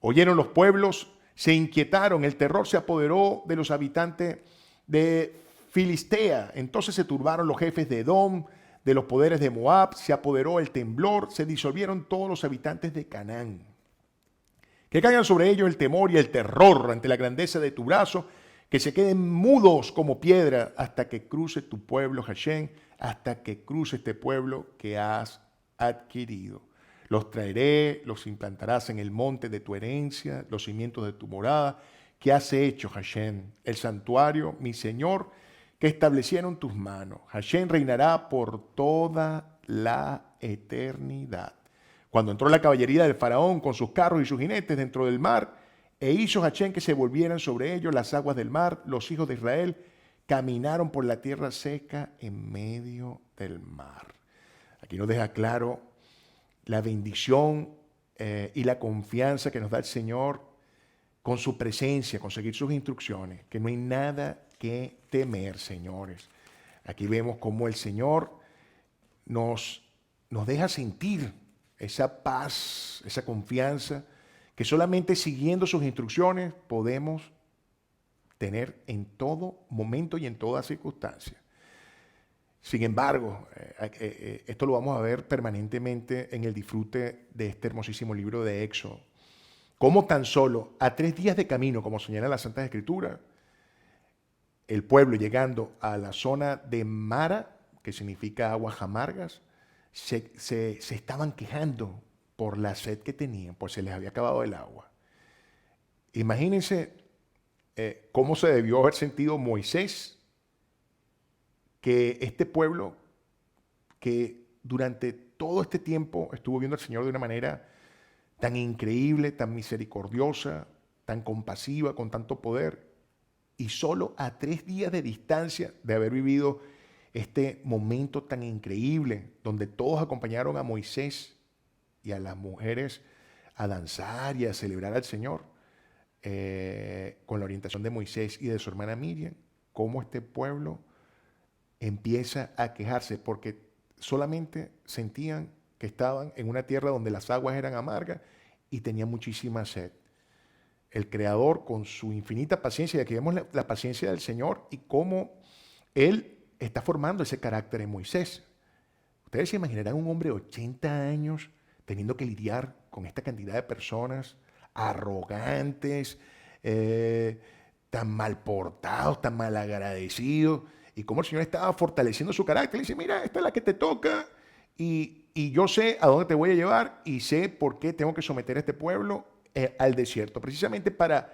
Oyeron los pueblos, se inquietaron, el terror se apoderó de los habitantes de Filistea. Entonces se turbaron los jefes de Edom, de los poderes de Moab, se apoderó el temblor, se disolvieron todos los habitantes de Canaán. Que caigan sobre ellos el temor y el terror ante la grandeza de tu brazo, que se queden mudos como piedra hasta que cruce tu pueblo, Hashem, hasta que cruce este pueblo que has adquirido. Los traeré, los implantarás en el monte de tu herencia, los cimientos de tu morada, que has hecho, Hashem, el santuario, mi Señor, que establecieron tus manos. Hashem reinará por toda la eternidad. Cuando entró la caballería del faraón con sus carros y sus jinetes dentro del mar, e hizo Hashem que se volvieran sobre ellos las aguas del mar, los hijos de Israel caminaron por la tierra seca en medio del mar. Aquí nos deja claro la bendición y la confianza que nos da el Señor con su presencia, con seguir sus instrucciones, que no hay nada que temer, señores. Aquí vemos cómo el Señor nos deja sentir esa paz, esa confianza, que solamente siguiendo sus instrucciones podemos tener en todo momento y en toda circunstancia. Sin embargo, esto lo vamos a ver permanentemente en el disfrute de este hermosísimo libro de Éxodo. Como tan solo a 3 días de camino, como señala la Santa Escritura, el pueblo llegando a la zona de Mara, que significa aguas amargas, se estaban quejando por la sed que tenían, pues se les había acabado el agua. Imagínense cómo se debió haber sentido Moisés, que este pueblo que durante todo este tiempo estuvo viendo al Señor de una manera tan increíble, tan misericordiosa, tan compasiva, con tanto poder, y solo a 3 días de distancia de haber vivido este momento tan increíble, donde todos acompañaron a Moisés y a las mujeres a danzar y a celebrar al Señor. con la orientación de Moisés y de su hermana Miriam, cómo este pueblo empieza a quejarse porque solamente sentían que estaban en una tierra donde las aguas eran amargas y tenían muchísima sed. El Creador, con su infinita paciencia, y aquí vemos la paciencia del Señor y cómo Él está formando ese carácter en Moisés. Ustedes se imaginarán un hombre de 80 años teniendo que lidiar con esta cantidad de personas arrogantes, tan mal portados, tan mal agradecidos, y cómo el Señor estaba fortaleciendo su carácter. Le dice, mira, esta es la que te toca, y yo sé a dónde te voy a llevar, y sé por qué tengo que someter a este pueblo al desierto, precisamente para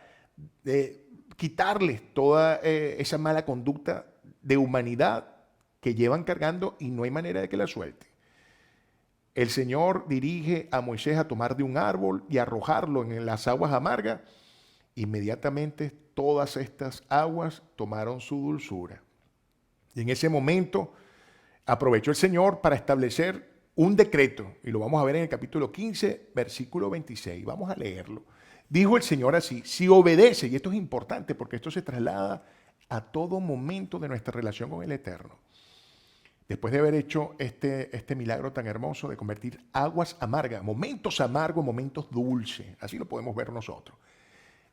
quitarles toda esa mala conducta de humanidad que llevan cargando y no hay manera de que la suelte. El Señor dirige a Moisés a tomar de un árbol y arrojarlo en las aguas amargas. Inmediatamente todas estas aguas tomaron su dulzura. Y en ese momento aprovechó el Señor para establecer un decreto, y lo vamos a ver en el capítulo 15, versículo 26. Vamos a leerlo. Dijo el Señor así, si obedece, y esto es importante porque esto se traslada a todo momento de nuestra relación con el Eterno. Después de haber hecho este milagro tan hermoso de convertir aguas amargas, momentos amargos, momentos dulces, así lo podemos ver nosotros,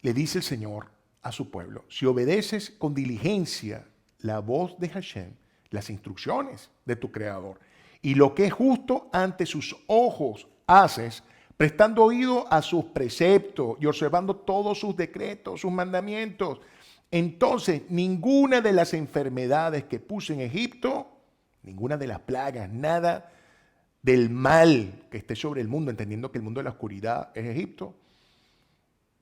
le dice el Señor a su pueblo, si obedeces con diligencia la voz de Hashem, las instrucciones de tu Creador, y lo que es justo ante sus ojos haces, prestando oído a sus preceptos y observando todos sus decretos, sus mandamientos, entonces ninguna de las enfermedades que puse en Egipto, ninguna de las plagas, nada del mal que esté sobre el mundo, entendiendo que el mundo de la oscuridad es Egipto,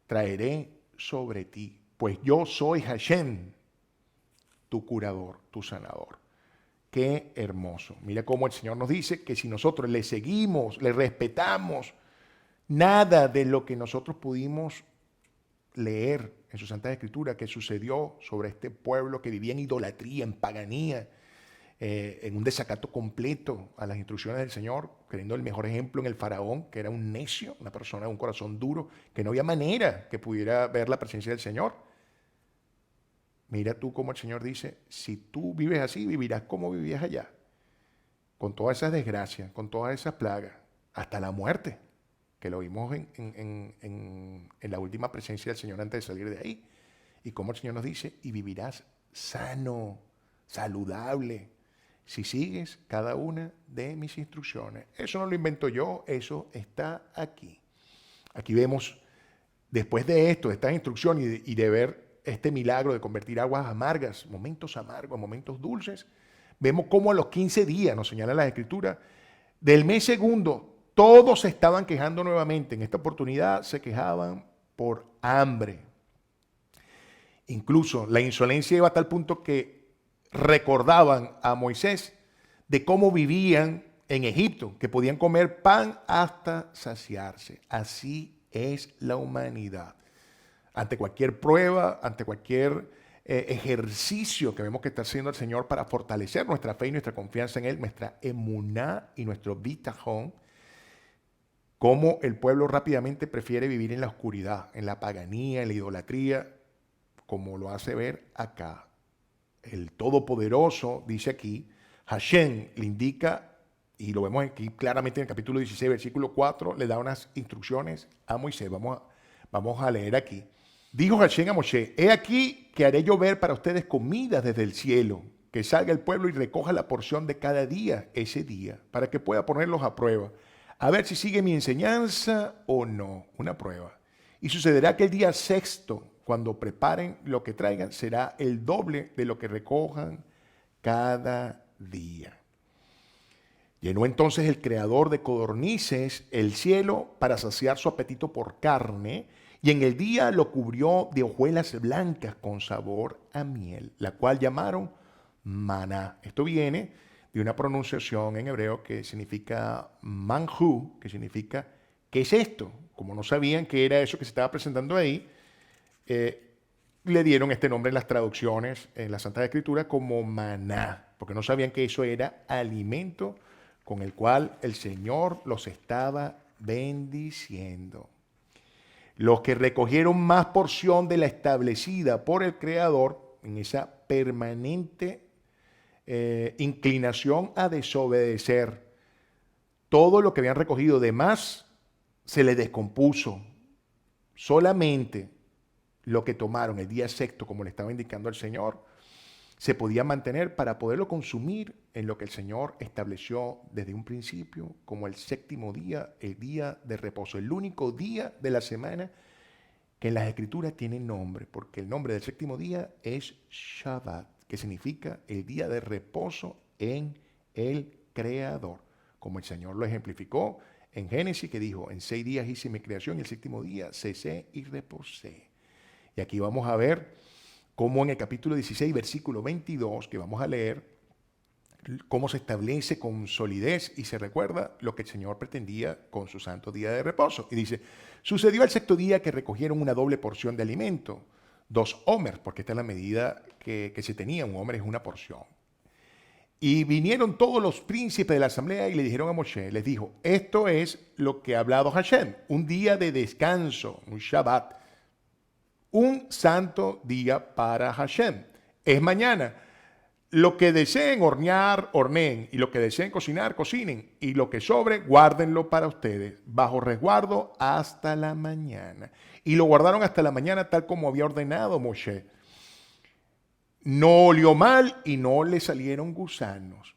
traeré sobre ti, pues yo soy Hashem, tu curador, tu sanador. Qué hermoso. Mira cómo el Señor nos dice que si nosotros le seguimos, le respetamos, nada de lo que nosotros pudimos leer en su Santa Escritura que sucedió sobre este pueblo que vivía en idolatría, en paganía, en un desacato completo a las instrucciones del Señor, creyendo el mejor ejemplo en el faraón, que era un necio, una persona de un corazón duro, que no había manera que pudiera ver la presencia del Señor. Mira tú cómo el Señor dice, si tú vives así, vivirás como vivías allá, con todas esas desgracias, con todas esas plagas, hasta la muerte, que lo vimos en la última presencia del Señor antes de salir de ahí. Y como el Señor nos dice, y vivirás sano, saludable, si sigues cada una de mis instrucciones. Eso no lo invento yo, eso está aquí. Aquí vemos, después de esto, de esta instrucción y de ver este milagro de convertir aguas amargas, momentos dulces, vemos cómo a los 15 días, nos señala la Escritura, del mes segundo, todos se estaban quejando nuevamente. En esta oportunidad se quejaban por hambre. Incluso la insolencia iba a tal punto que recordaban a Moisés de cómo vivían en Egipto, que podían comer pan hasta saciarse. Así es la humanidad. Ante cualquier prueba, ante cualquier ejercicio que vemos que está haciendo el Señor para fortalecer nuestra fe y nuestra confianza en Él, nuestra emuná y nuestro bitajón, cómo el pueblo rápidamente prefiere vivir en la oscuridad, en la paganía, en la idolatría, como lo hace ver acá. El Todopoderoso dice aquí, Hashem le indica, y lo vemos aquí claramente en el capítulo 16, versículo 4, le da unas instrucciones a Moisés. Vamos a leer aquí. Dijo Hashem a Moshe, he aquí que haré llover para ustedes comida desde el cielo, que salga el pueblo y recoja la porción de cada día ese día, para que pueda ponerlos a prueba, a ver si sigue mi enseñanza o no, una prueba. Y sucederá que el día sexto, cuando preparen lo que traigan, será el doble de lo que recojan cada día. Llenó entonces el creador de codornices el cielo para saciar su apetito por carne, y en el día lo cubrió de hojuelas blancas con sabor a miel, la cual llamaron maná. Esto viene de una pronunciación en hebreo que significa manjú, que significa ¿qué es esto? Como no sabían qué era eso que se estaba presentando ahí, le dieron este nombre en las traducciones, en la Santa Escritura, como maná, porque no sabían que eso era alimento con el cual el Señor los estaba bendiciendo. Los que recogieron más porción de la establecida por el Creador en esa permanente inclinación a desobedecer. Todo lo que habían recogido de más se les descompuso. Solamente lo que tomaron el día sexto, como le estaba indicando el Señor, se podía mantener para poderlo consumir en lo que el Señor estableció desde un principio como el séptimo día, el día de reposo, el único día de la semana que en las Escrituras tiene nombre, porque el nombre del séptimo día es Shabbat, que significa el día de reposo en el Creador, como el Señor lo ejemplificó en Génesis, que dijo, en 6 días hice mi creación y el séptimo día cesé y reposé. Y aquí vamos a ver cómo en el capítulo 16, versículo 22, que vamos a leer, cómo se establece con solidez y se recuerda lo que el Señor pretendía con su santo día de reposo. Y dice, sucedió al sexto día que recogieron una doble porción de alimento, 2 homers, porque esta es la medida que se tenía, un homer es una porción. Y vinieron todos los príncipes de la asamblea y le dijeron a Moshe, les dijo, esto es lo que ha hablado Hashem, un día de descanso, un Shabbat, un santo día para Hashem. Es mañana. Lo que deseen hornear, horneen. Y lo que deseen cocinar, cocinen. Y lo que sobre, guárdenlo para ustedes, bajo resguardo hasta la mañana. Y lo guardaron hasta la mañana tal como había ordenado Moshe. No olió mal y no le salieron gusanos.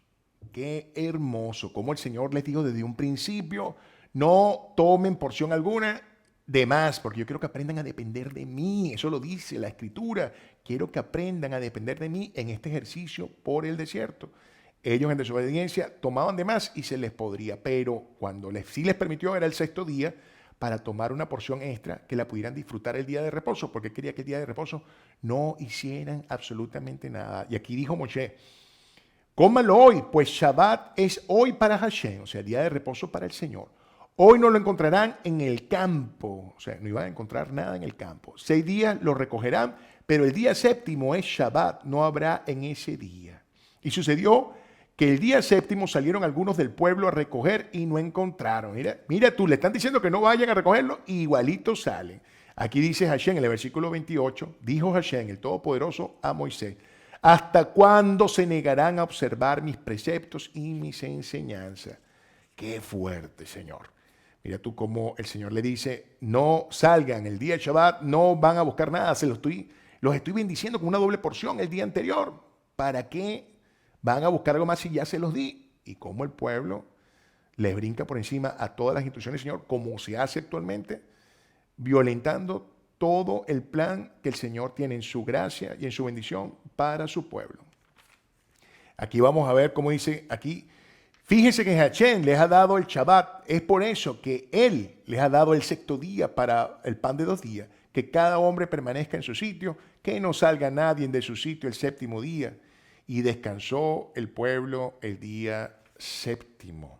Qué hermoso. Como el Señor les dijo desde un principio, no tomen porción alguna de más, porque yo quiero que aprendan a depender de mí. Eso lo dice la Escritura. Quiero que aprendan a depender de mí en este ejercicio por el desierto. Ellos en desobediencia tomaban de más y se les podría, pero cuando sí les permitió era el sexto día para tomar una porción extra que la pudieran disfrutar el día de reposo, porque quería que el día de reposo no hicieran absolutamente nada. Y aquí dijo Moshe, cómanlo hoy, pues Shabbat es hoy para Hashem, o sea, el día de reposo para el Señor. Hoy no lo encontrarán en el campo, o sea, no iban a encontrar nada en el campo. 6 días lo recogerán, pero el día séptimo es Shabbat, no habrá en ese día. Y sucedió que el día séptimo salieron algunos del pueblo a recoger y no encontraron. Mira tú, le están diciendo que no vayan a recogerlo, y igualito salen. Aquí dice Hashem en el versículo 28, dijo Hashem, el Todopoderoso, a Moisés, ¿hasta cuándo se negarán a observar mis preceptos y mis enseñanzas? Qué fuerte, Señor. Mira tú cómo el Señor le dice, no salgan el día de Shabbat, no van a buscar nada, los estoy bendiciendo con una doble porción el día anterior. ¿Para qué van a buscar algo más si ya se los di? Y cómo el pueblo les brinca por encima a todas las instrucciones del Señor, como se hace actualmente, violentando todo el plan que el Señor tiene en su gracia y en su bendición para su pueblo. Aquí vamos a ver cómo dice aquí, fíjense que Hashem les ha dado el Shabbat, es por eso que Él les ha dado el sexto día para el pan de 2 días, que cada hombre permanezca en su sitio, que no salga nadie de su sitio el séptimo día. Y descansó el pueblo el día séptimo.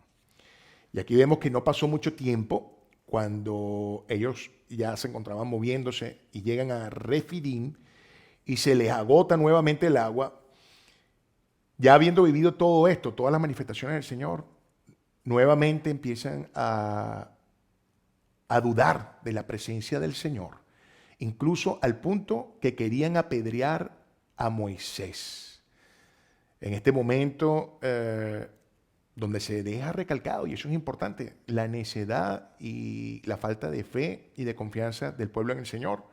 Y aquí vemos que no pasó mucho tiempo cuando ellos ya se encontraban moviéndose y llegan a Refidim y se les agota nuevamente el agua. Ya habiendo vivido todo esto, todas las manifestaciones del Señor, nuevamente empiezan a dudar de la presencia del Señor, incluso al punto que querían apedrear a Moisés. En este momento, donde se deja recalcado, y eso es importante, la necedad y la falta de fe y de confianza del pueblo en el Señor.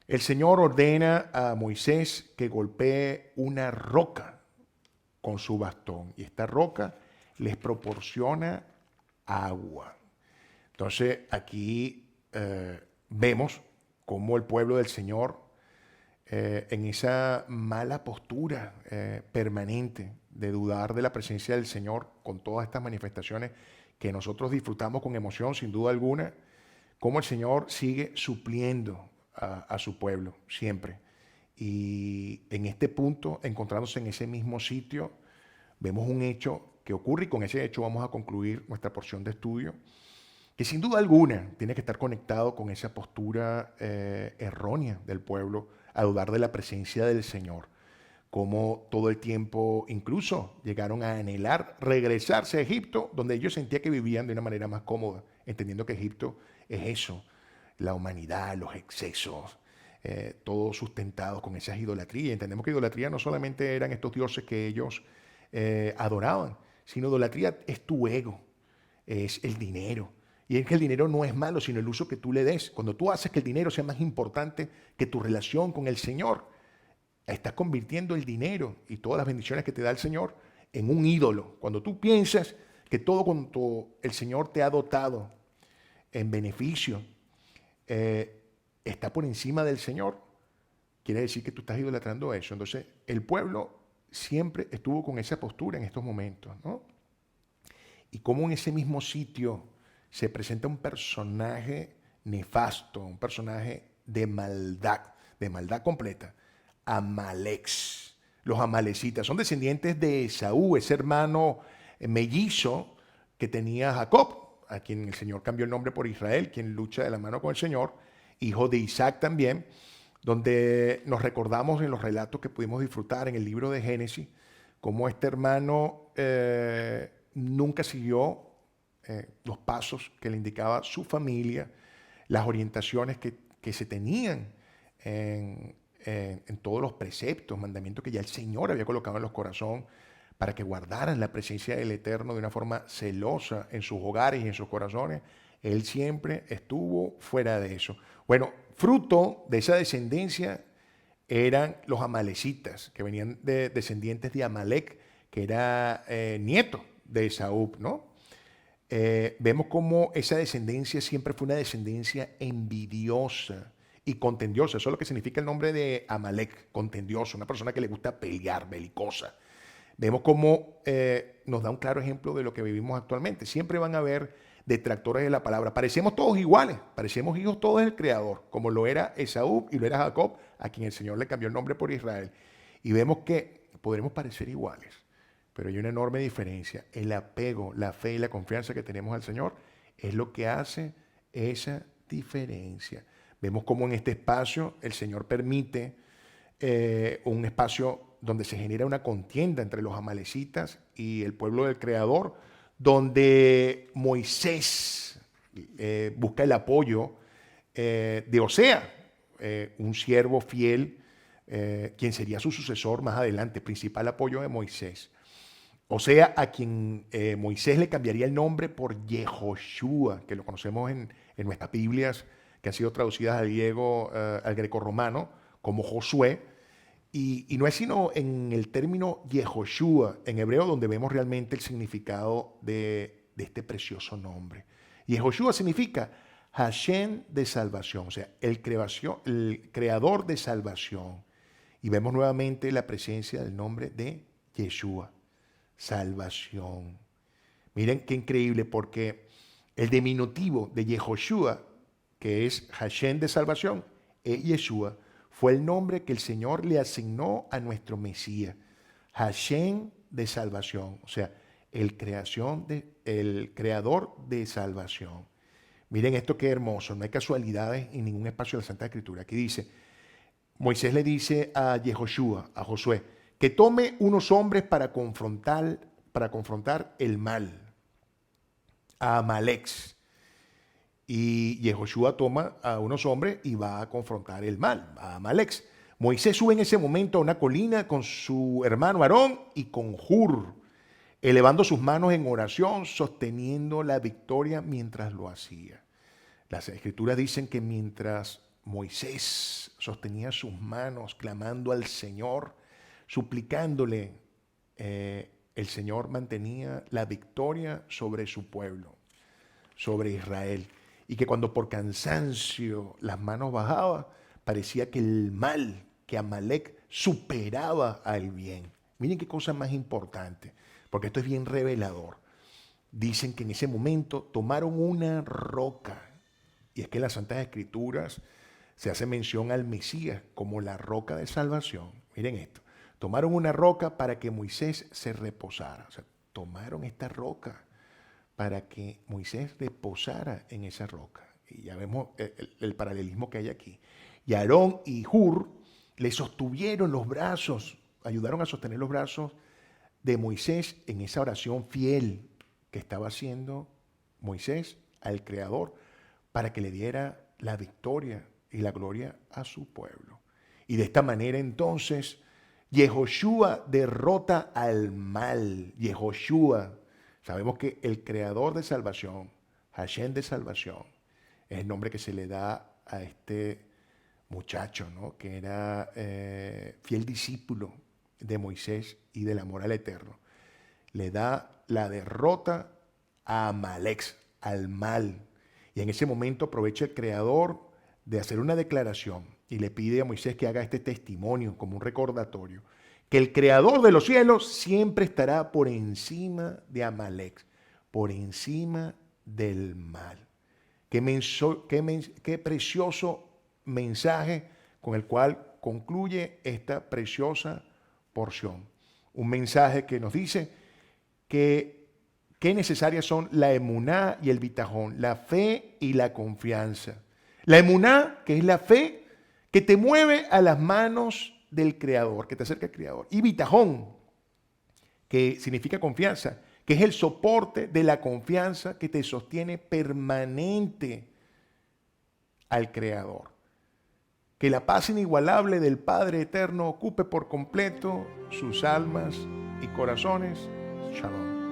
El Señor ordena a Moisés que golpee una roca con su bastón, y esta roca les proporciona agua. Entonces, aquí vemos cómo el pueblo del Señor, en esa mala postura permanente de dudar de la presencia del Señor con todas estas manifestaciones que nosotros disfrutamos con emoción, sin duda alguna, cómo el Señor sigue supliendo a su pueblo siempre. Y en este punto, encontrándose en ese mismo sitio, vemos un hecho que ocurre y con ese hecho vamos a concluir nuestra porción de estudio, que sin duda alguna tiene que estar conectado con esa postura errónea del pueblo a dudar de la presencia del Señor, como todo el tiempo incluso llegaron a anhelar regresarse a Egipto, donde ellos sentían que vivían de una manera más cómoda, entendiendo que Egipto es eso, la humanidad, los excesos, todos sustentados con esas idolatrías. Entendemos que idolatría no solamente eran estos dioses que ellos adoraban, sino idolatría es tu ego, es el dinero. Y es que el dinero no es malo, sino el uso que tú le des. Cuando tú haces que el dinero sea más importante que tu relación con el Señor, estás convirtiendo el dinero y todas las bendiciones que te da el Señor en un ídolo. Cuando tú piensas que todo cuanto el Señor te ha dotado en beneficio está por encima del Señor, quiere decir que tú estás idolatrando eso. Entonces, el pueblo siempre estuvo con esa postura en estos momentos, ¿no? Y cómo en ese mismo sitio se presenta un personaje nefasto, un personaje de maldad completa, Amalek. Los amalecitas son descendientes de Esaú, ese hermano mellizo que tenía Jacob, a quien el Señor cambió el nombre por Israel, quien lucha de la mano con el Señor, hijo de Isaac también, donde nos recordamos en los relatos que pudimos disfrutar en el libro de Génesis, cómo este hermano nunca siguió los pasos que le indicaba su familia, las orientaciones que se tenían en todos los preceptos, mandamientos que ya el Señor había colocado en los corazones para que guardaran la presencia del Eterno de una forma celosa en sus hogares y en sus corazones. Él siempre estuvo fuera de eso. Bueno, fruto de esa descendencia eran los amalecitas, que venían de descendientes de Amalek, que era nieto de Esaú, ¿no? Vemos cómo esa descendencia siempre fue una descendencia envidiosa y contendiosa. Eso es lo que significa el nombre de Amalek, contendioso, una persona que le gusta pelear, belicosa. Vemos cómo nos da un claro ejemplo de lo que vivimos actualmente. Siempre van a haber detractores de la palabra. Parecemos todos iguales, parecemos hijos todos del Creador, como lo era Esaú y lo era Jacob, a quien el Señor le cambió el nombre por Israel. Y vemos que podremos parecer iguales, pero hay una enorme diferencia. El apego, la fe y la confianza que tenemos al Señor es lo que hace esa diferencia. Vemos cómo en este espacio el Señor permite un espacio donde se genera una contienda entre los amalecitas y el pueblo del Creador, donde Moisés busca el apoyo de Osea, un siervo fiel, quien sería su sucesor más adelante, principal apoyo de Moisés. Osea, a quien Moisés le cambiaría el nombre por Yehoshua, que lo conocemos en nuestras Biblias, que han sido traducidas al griego, al grecorromano, como Josué. Y no es sino en el término Yehoshua, en hebreo, donde vemos realmente el significado de este precioso nombre. Yehoshua significa Hashem de salvación, o sea, el creador de salvación. Y vemos nuevamente la presencia del nombre de Yeshua, salvación. Miren qué increíble, porque el diminutivo de Yehoshua, que es Hashem de salvación, es Yeshua, fue el nombre que el Señor le asignó a nuestro Mesías. Hashem de salvación, o sea, el creador de salvación. Miren esto qué hermoso, no hay casualidades en ningún espacio de la Santa Escritura. Aquí dice, Moisés le dice a Yehoshua, a Josué, que tome unos hombres para confrontar el mal, a Amalek. Y Yehoshua toma a unos hombres y va a confrontar el mal, a Amalek. Moisés sube en ese momento a una colina con su hermano Aarón y con Hur, elevando sus manos en oración, sosteniendo la victoria mientras lo hacía. Las escrituras dicen que mientras Moisés sostenía sus manos clamando al Señor, suplicándole, el Señor mantenía la victoria sobre su pueblo, sobre Israel. Y que cuando por cansancio las manos bajaban, parecía que el mal, que Amalek superaba al bien. Miren qué cosa más importante, porque esto es bien revelador. Dicen que en ese momento tomaron una roca, y es que en las Santas Escrituras se hace mención al Mesías como la roca de salvación. Miren esto, tomaron una roca para que Moisés se reposara. O sea, tomaron esta roca para que Moisés reposara en esa roca. Y ya vemos el paralelismo que hay aquí. Y Aarón y Hur le sostuvieron los brazos, ayudaron a sostener los brazos de Moisés en esa oración fiel que estaba haciendo Moisés al Creador para que le diera la victoria y la gloria a su pueblo. Y de esta manera entonces, Yehoshua derrota al mal. Yehoshua, sabemos que el creador de salvación, Hashem de salvación, es el nombre que se le da a este muchacho, ¿no? Que era fiel discípulo de Moisés y del amor al Eterno. Le da la derrota a Amalek, al mal. Y en ese momento aprovecha el Creador de hacer una declaración y le pide a Moisés que haga este testimonio como un recordatorio, que el Creador de los cielos siempre estará por encima de Amalek, por encima del mal. Qué precioso mensaje con el cual concluye esta preciosa porción. Un mensaje que nos dice que qué necesarias son la emuná y el bitajón, la fe y la confianza. La emuná, que es la fe que te mueve a las manos del Creador, que te acerca al Creador. Y bitajón, que significa confianza, que es el soporte de la confianza que te sostiene permanente al Creador. Que la paz inigualable del Padre Eterno ocupe por completo sus almas y corazones. Shalom.